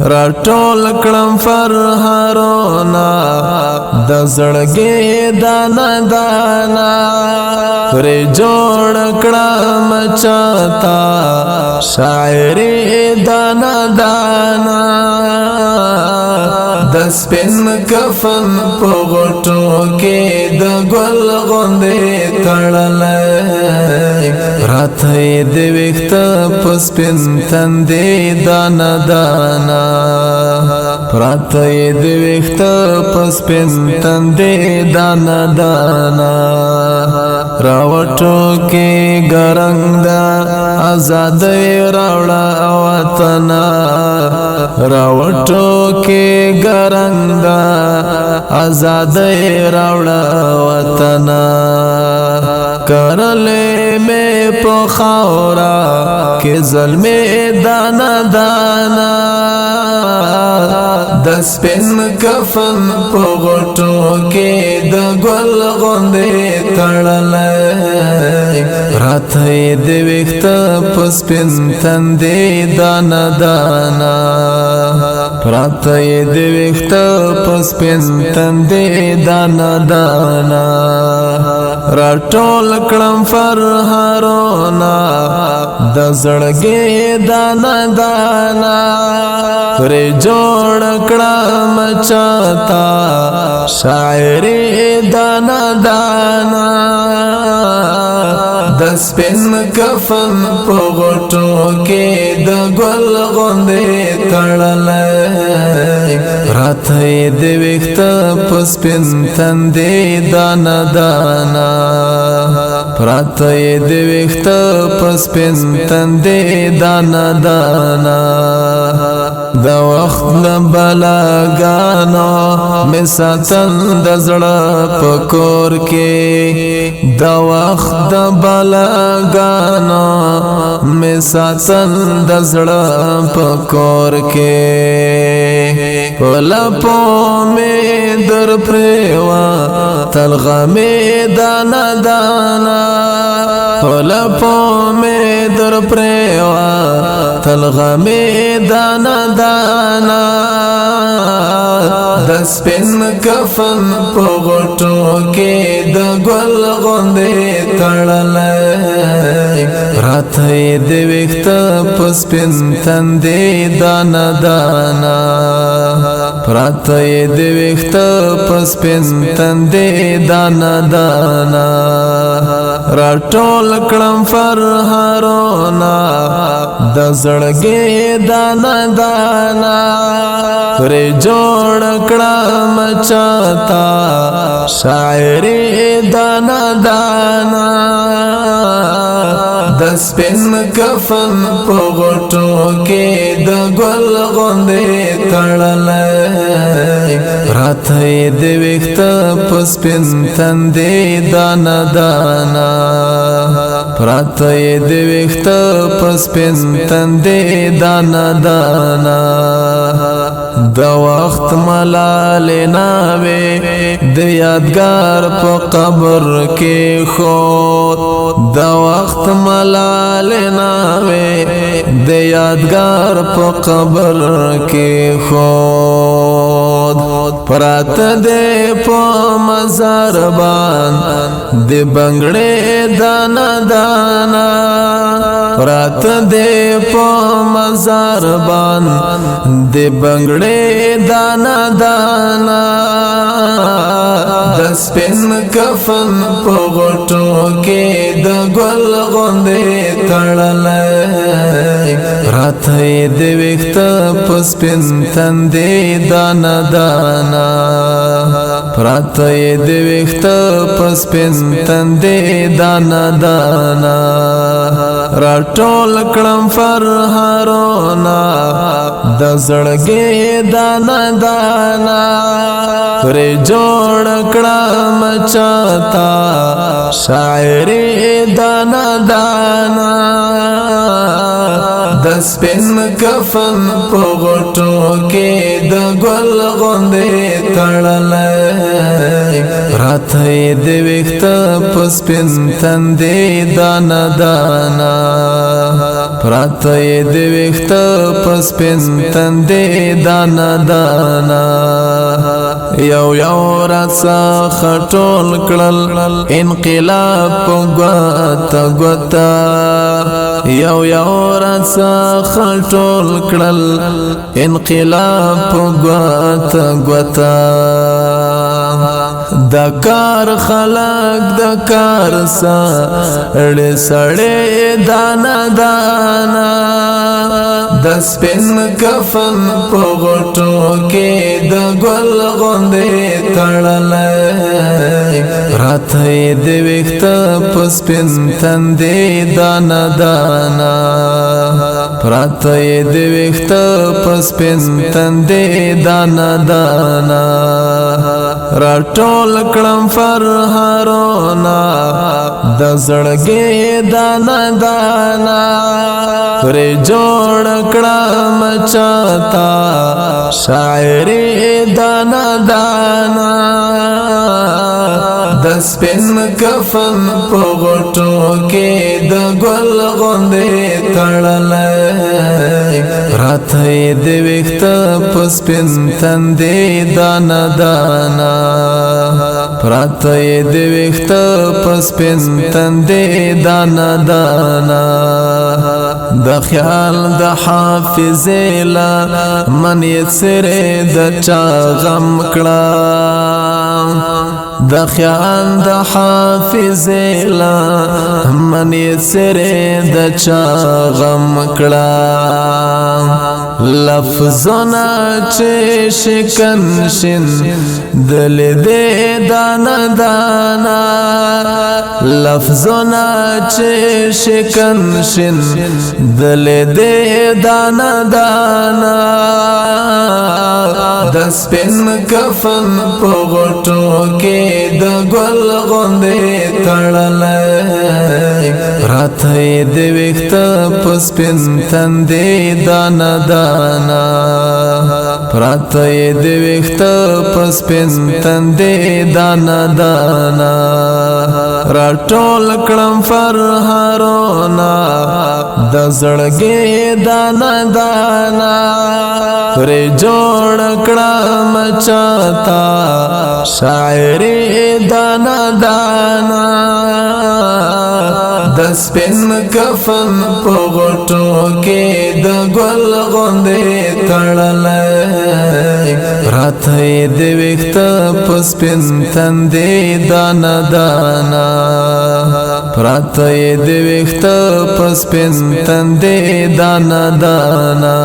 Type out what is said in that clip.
راټول کړم فرهارونا د زړګي دانا دانا پرې جوړ کړم چاته شاعري دانا دانا د سپین کفن په غټو کې د ګل غوندې تړلې راته د وخت په سپین تندې دانا دانا راته د وخت په سپین تندې دانا دانا راوټو کې ګرنګ دا آزاد راوړه وطن راوټو کې ګرنګ دا آزاد راوړه وطن کرلې مې په خاورا کې ظلمې دانا دانا د سپین کفن په غټو کې د ګل غوندې تړلې راته د وخت په سپین تندې دانا دانا راته د وخت په سپین تندې دانا دانا راټول کړم فرهارونا د زړګي دانا دانا پرې جوړ کړم چاته شاعري دانا دانا د سپین کفن په غټو کې د ګل غوندې تړلې راته د وخت په سپین تندې دانا دانا راته د وخت په سپین تندې دانا دانا د وخت نه بلاګانو مې ساتل د زړه په کور کې د وخت د بلاګانو مې ساتل د زړه په کور کې په لپو مې در پرېوا تلغه مې دانا دانا په لپو مې در پرېوا تلغه مې دانا دانا د سپین کفن په غټو کې د ګل غوندې تړلې راته د وخت په سپین تندې دانا دانا راته د وخت په سپین تندې دانا دانا راټول کړم فرهارونا د زړګي دانا دانا پرې جوړ کړم چاته شاعري دانا دانا د سپین کفن په غټو کې د ګل غوندې تړلې راته د وخت په سپین تندې دانا دانا راته د وخت په سپین تندې دانا دانا د وخت ملال ناوي د یادګار په قبر کې خو د وخت ملال ناوي د یادګار په قبر کې خو پرات دې په مزار باندې د بنگړې دانا دانا پرات دې په مزار باندې د بنگړې دانا دانا د سپین کفن په غټو کې د ګل غوندې تړلې راته د وخت په سپین تندې دانا دانا راته د وخت په سپین تندې دانا دانا راټول کړم فرهارونا د زړګي دانا دانا پرې جوړ کړم چاته شاعري دانا دانا د سپین کفن په غټو کې د ګل غوندې تړلې راته د وخت په سپین تندې دانا دانا پراته د وخت په سپین تندې دانا دانا یو یو راسا خټول کړل انقلاب غوتا غوتا یو یو راسا خټول کړل انقلاب غوتا غوتا دکار خلق دکار سړې سړې دانا دانا د سپین کفن په غټو کې د ګل غوندې تړلې راته د وخت په سپین تندې دانا دانا راته د وخت په سپین تندې دانا دانا راټول کړم فرهارونا د زړګي دانا دانا پر جوړ کړم چاته شاعري دانا دانا د سپین کفن په غټو کې د ګل غوندې تړلې راته د وخت په سپین تندې دانا دانا راته د وخت په سپین تندې دانا دانا د خیال د حافظ لا من یسره د چا غم کړه د خیال د حافظ لا من یسره د چا غم کړه لفظنا چې شکن شن دل دې دانا دانا لفظنا چې شکن شن دل دې دانا دانا د سپین کفن په غټو کې د ګل غوندې تړلې راته د وخت په سپین تندې دانا دانا راته د وخت په سپین تندې دانا دانا راټول کړم فرهارونا د زړګي دانا دانا پر جوړ کړم چاته شاعري دانا دانا د سپین کفن په غټو کې د ګل غوندې تړلې راته د وخت په سپین تندې دانا دانا راته د وخت په سپین تندې دانا دانا